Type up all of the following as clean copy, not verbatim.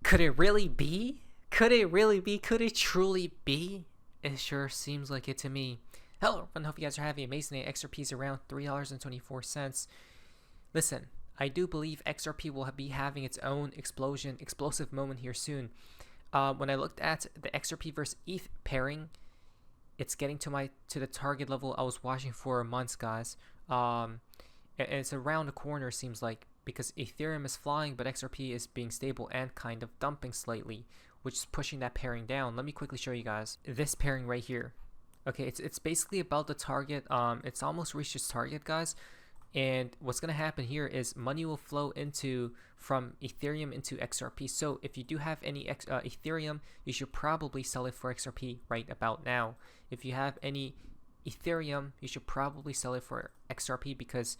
Could it really be? Could it really be? Could it truly be? It sure seems like it to me. Hello everyone, hope you guys are having an amazing day. XRP is around $3.24. Listen, I do believe XRP will be having its own explosive moment here soon. When I looked at the XRP versus ETH pairing, it's getting to the target level I was watching for months, guys. And it's around the corner, seems like, because Ethereum is flying, but XRP is being stable and kind of dumping slightly, which is pushing that pairing down. Let me quickly show you guys this pairing right here. Okay, it's basically about the target. It's almost reached its target, guys. And what's gonna happen here is money will flow from Ethereum into XRP. So if you do have any Ethereum, you should probably sell it for XRP right about now. If you have any Ethereum, you should probably sell it for XRP because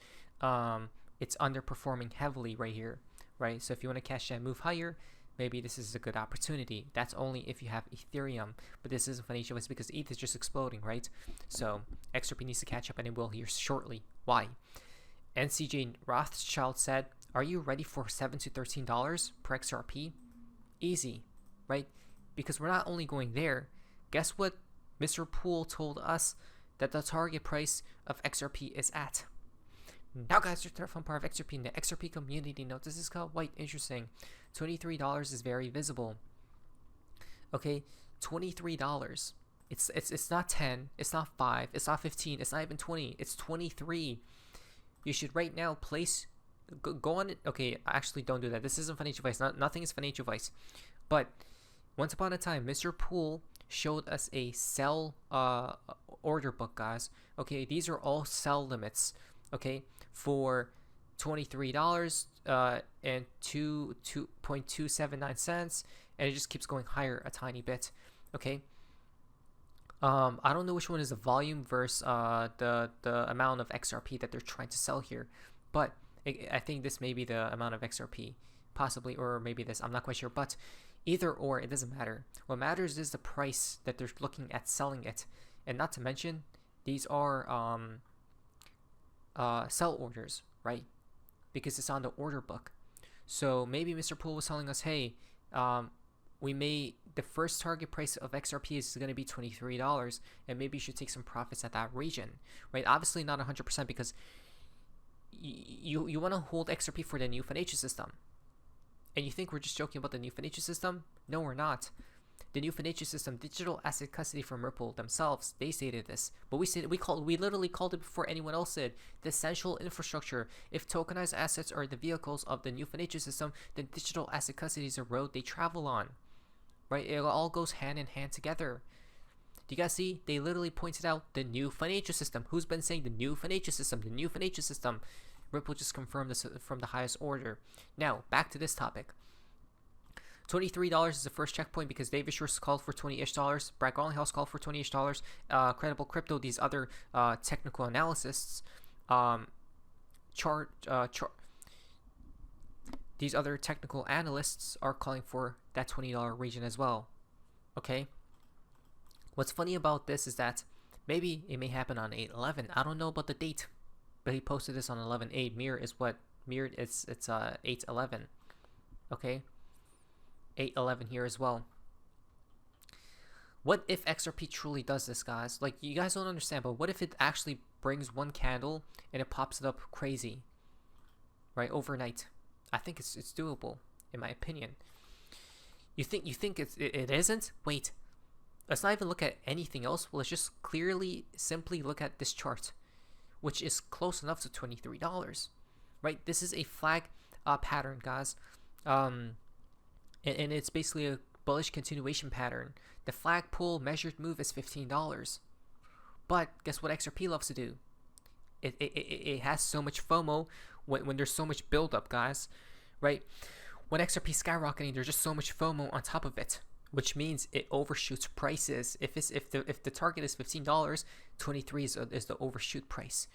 it's underperforming heavily right here, right? So if you want to cash that move higher, maybe this is a good opportunity. That's only if you have Ethereum, but this isn't financial advice because ETH is just exploding, right? So XRP needs to catch up, and it will here shortly. Why? NCJ Rothschild said, "Are you ready for $7 to $13 per XRP?" Easy, right? Because we're not only going there. Guess what Mr. Poole told us that the target price of XRP is at. Now, guys, you're the fun part of XRP in the XRP community note. This is called white. Interesting. $23 is very visible. Okay, $23. It's not 10. It's not 5. It's not 15. It's not even 20. It's 23. You should right now place. Go on it. Okay, actually, don't do that. This isn't financial advice. Nothing is financial advice. But once upon a time, Mr. Poole showed us a sell order book, guys. Okay, these are all sell limits. Okay, for $23 and 2.279 cents, and it just keeps going higher a tiny bit. Okay, I don't know which one is the volume versus the amount of XRP that they're trying to sell here, but I think this may be the amount of XRP, possibly, or maybe this. I'm not quite sure, but either or, it doesn't matter. What matters is the price that they're looking at selling it, and not to mention these are sell orders, right? Because it's on the order book. So maybe Mr. Poole was telling us, hey, the first target price of XRP is going to be $23, and maybe you should take some profits at that region, right? Obviously not 100% because you want to hold XRP for the new financial system. And you think we're just joking about the new financial system? No, we're not. The new financial system, digital asset custody from Ripple themselves, they stated this, but we literally called it before anyone else did. The essential infrastructure. If tokenized assets are the vehicles of the new financial system, then digital asset custody is a road they travel on, right? It all goes hand in hand together. Do you guys see? They literally pointed out the new financial system. Who's been saying the new financial system? The new financial system. Ripple just confirmed this from the highest order. Now back to this topic. $23 is the first checkpoint because David Schwartz called for $20-ish. Brad Garlinghouse called for $20-ish. Credible Crypto, these other technical analysts, these other technical analysts are calling for that $20 region as well. Okay. What's funny about this is that maybe it may happen on 8/11. I don't know about the date, but he posted this on 11/8. Mirrored. It's 8/11. Okay. 8/11 here as well. What if XRP truly does this, guys? Like, you guys don't understand, but what if it actually brings one candle and it pops it up crazy, right, overnight? I think it's doable, in my opinion. You think it isn't? Wait, let's not even look at anything else. Well, let's just simply look at this chart, which is close enough to $23, right? This is a flag pattern, guys. And it's basically a bullish continuation pattern. The flag pull measured move is $15. But guess what XRP loves to do? It has so much FOMO when there's so much buildup, guys, right? When XRP is skyrocketing, there's just so much FOMO on top of it, which means it overshoots prices. If the target is $15, 23 is the overshoot price.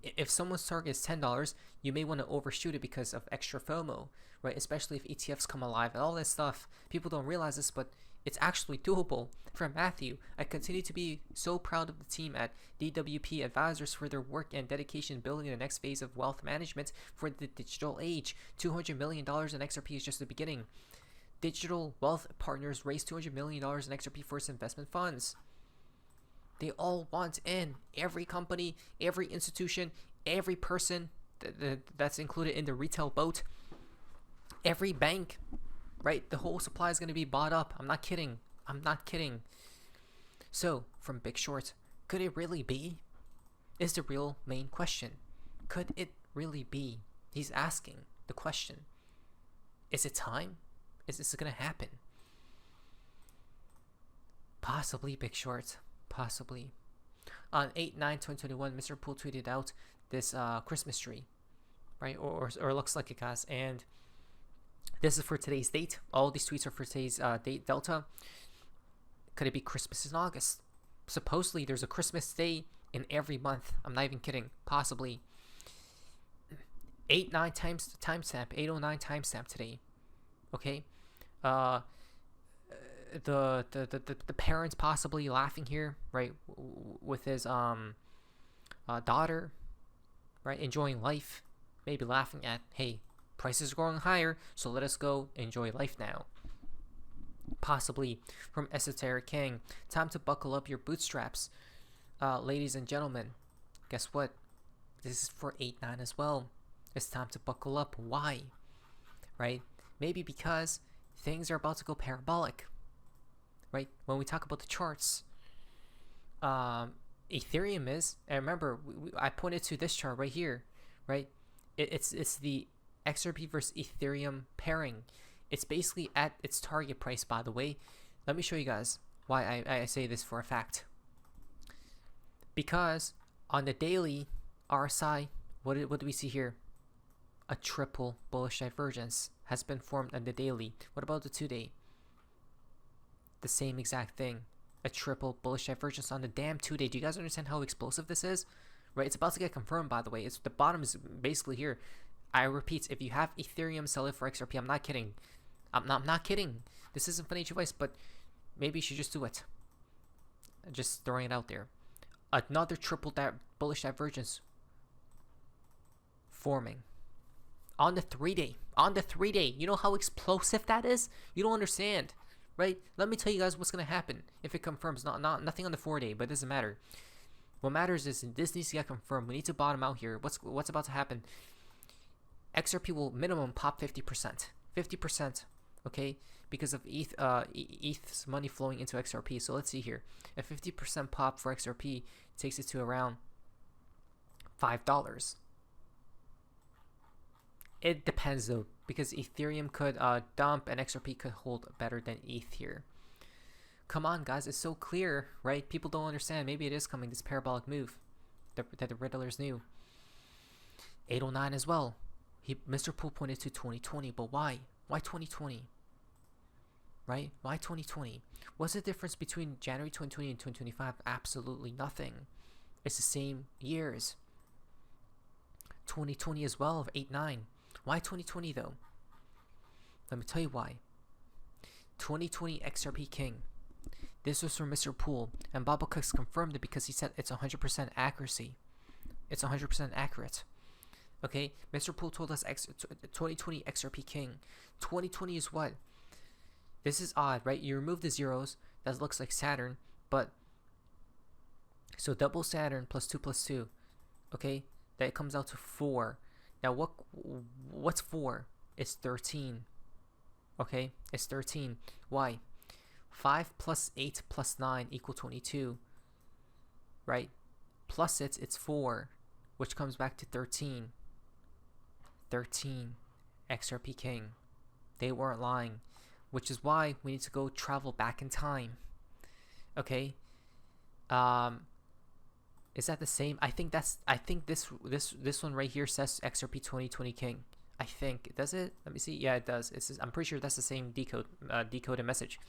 If someone's target is $10, you may want to overshoot it because of extra FOMO, right? Especially if ETFs come alive and all this stuff. People don't realize this, but it's actually doable. From Matthew, I continue to be so proud of the team at DWP Advisors for their work and dedication building the next phase of wealth management for the digital age. $200 million in XRP is just the beginning. digital wealth partners raised $200 million in XRP Force investment funds. They all want in. Every company, every institution, every person that's included in the retail boat, every bank, right? The whole supply is going to be bought up. I'm not kidding. I'm not kidding. So, from Big Short, could it really be? Is the real main question. Could it really be? He's asking the question. Is it time? Is this going to happen? Possibly, Big Short. Possibly. On 8/9/2021, Mr. Poole tweeted out this Christmas tree, right? Or looks like it, guys. And this is for today's date. All these tweets are for today's date delta. Could it be Christmas in August? Supposedly, there's a Christmas day in every month. I'm not even kidding. Possibly. 8/9 timestamp. 8:09 timestamp today. Okay. The parents possibly laughing here, right, with his daughter, right, enjoying life, maybe laughing at, hey, prices are going higher, so let us go enjoy life now. Possibly from Esoteric King, time to buckle up your bootstraps, ladies and gentlemen. Guess what? This is for 8/9 as well. It's time to buckle up. Why? Right? Maybe because things are about to go parabolic. Right? When we talk about the charts, Ethereum is, and remember, I pointed to this chart right here, right? It's the XRP versus Ethereum pairing. It's basically at its target price, by the way. Let me show you guys why I say this for a fact. Because on the daily RSI, what do we see here? A triple bullish divergence has been formed on the daily. What about the 2-day? The same exact thing. A triple bullish divergence on the damn 2-day. Do you guys understand how explosive this is? Right? It's about to get confirmed, by the way. It's the bottom is basically here. I repeat, if you have Ethereum, sell it for XRP. I'm not kidding. I'm not kidding. This isn't financial advice, but maybe you should just do it. Just throwing it out there. Another triple bullish divergence forming on the 3-day. On the 3-day. You know how explosive that is? You don't understand. Right? Let me tell you guys what's going to happen if it confirms. Nothing on the 4-day, but it doesn't matter. What matters is this needs to get confirmed. We need to bottom out here. What's about to happen? XRP will minimum pop 50%. 50%, okay? Because of ETH's money flowing into XRP. So let's see here. A 50% pop for XRP takes it to around $5. It depends though, because Ethereum could dump and XRP could hold better than ETH here. Come on, guys, it's so clear, right? People don't understand. Maybe it is coming, this parabolic move that the Riddlers knew. 809 as well. Mr. Poole pointed to 2020, but why? Why 2020? Right? Why 2020? What's the difference between January 2020 and 2025? Absolutely nothing. It's the same years. 2020 as well of 8-9. Why 2020 though? Let me tell you why. 2020 XRP King. This was from Mr. Poole, and Baba Cooks confirmed it because he said it's 100% accuracy. It's 100% accurate. Okay, Mr. Poole told us 2020 XRP King. 2020 is what? This is odd, right? You remove the zeros, that looks like Saturn, but so double Saturn plus 2 plus 2. Okay, that comes out to 4. Now what's 4? It's 13. Okay, it's 13. Why? 5 plus 8 plus 9 equal 22. Right? Plus it's 4, which comes back to 13. 13. XRP King. They weren't lying. Which is why we need to go travel back in time. Okay? Is that the same? I think this one right here says XRP 2020 King. I think. Does it? Let me see. Yeah, it does. I'm pretty sure that's the same decoded message.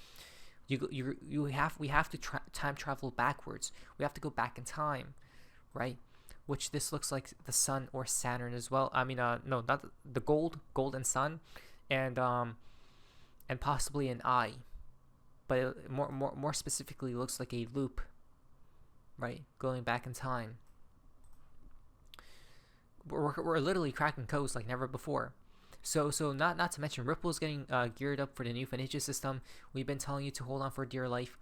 We have to time travel backwards. We have to go back in time, right? Which this looks like the sun or Saturn as well. I mean, no, not the gold and sun, and possibly an eye, but it more specifically looks like a loop, right? Going back in time. We're literally cracking codes like never before. So not to mention Ripple's getting geared up for the new financial system. We've been telling you to hold on for dear life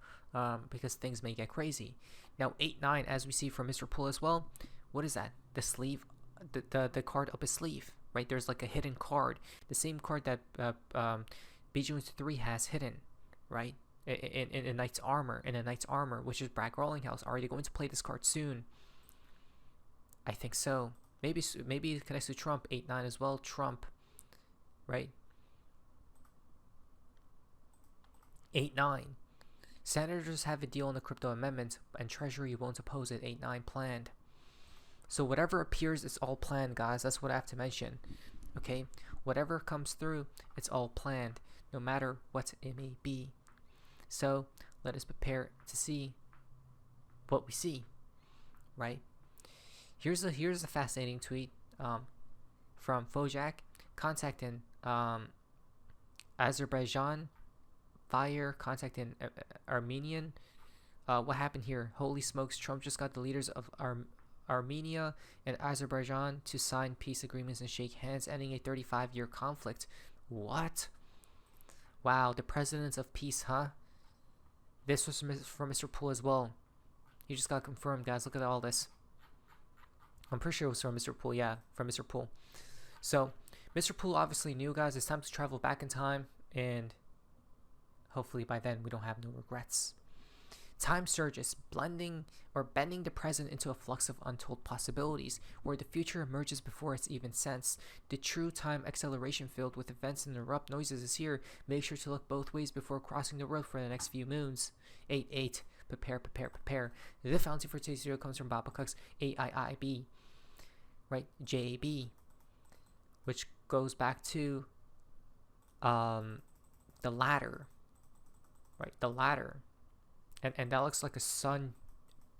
because things may get crazy. Now 8-9, as we see from Mr. Pool as well. What is that? The sleeve, the card up his sleeve, right? There's like a hidden card, the same card that BG 3 has hidden, right? In a knight's armor, which is Bragg Rollinghouse. Are they going to play this card soon? I think so. Maybe it connects to Trump. 8-9 as well. Trump, right? 8-9. Senators have a deal on the crypto amendment, and Treasury won't oppose it. 8-9 planned. So whatever appears, it's all planned, guys. That's what I have to mention. Okay, whatever comes through, it's all planned, no matter what it may be. So let us prepare to see what we see, right? Here's a fascinating tweet from Fojak contacting Azerbaijan, Fire contacting Armenian. What happened here? Holy smokes! Trump just got the leaders of Armenia and Azerbaijan to sign peace agreements and shake hands, ending a 35-year conflict. What? Wow, the presidents of peace, huh? This was from Mr. Pool as well. He just got confirmed, guys. Look at all this. I'm pretty sure it was from Mr. Pool. Yeah, from Mr. Pool. So, Mr. Pool obviously knew, guys, it's time to travel back in time, and hopefully by then we don't have no regrets. Time surges, bending the present into a flux of untold possibilities, where the future emerges before it's even sensed. The true time acceleration filled with events and abrupt noises is here. Make sure to look both ways before crossing the road for the next few moons. 8-8. Prepare. The fountain for today's video comes from Baba Cook's AIIB, right? JAB, which goes back to the ladder, right? The ladder. And that looks like a sun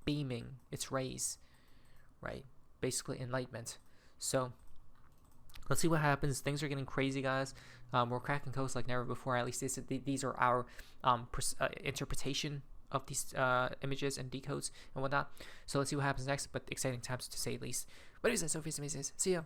beaming its rays, right? Basically enlightenment. So let's see what happens. Things are getting crazy, guys. We're cracking codes like never before. At least these are our interpretation of these images and decodes and whatnot. So let's see what happens next. But exciting times to say the least. But anyways, Sophie, see ya.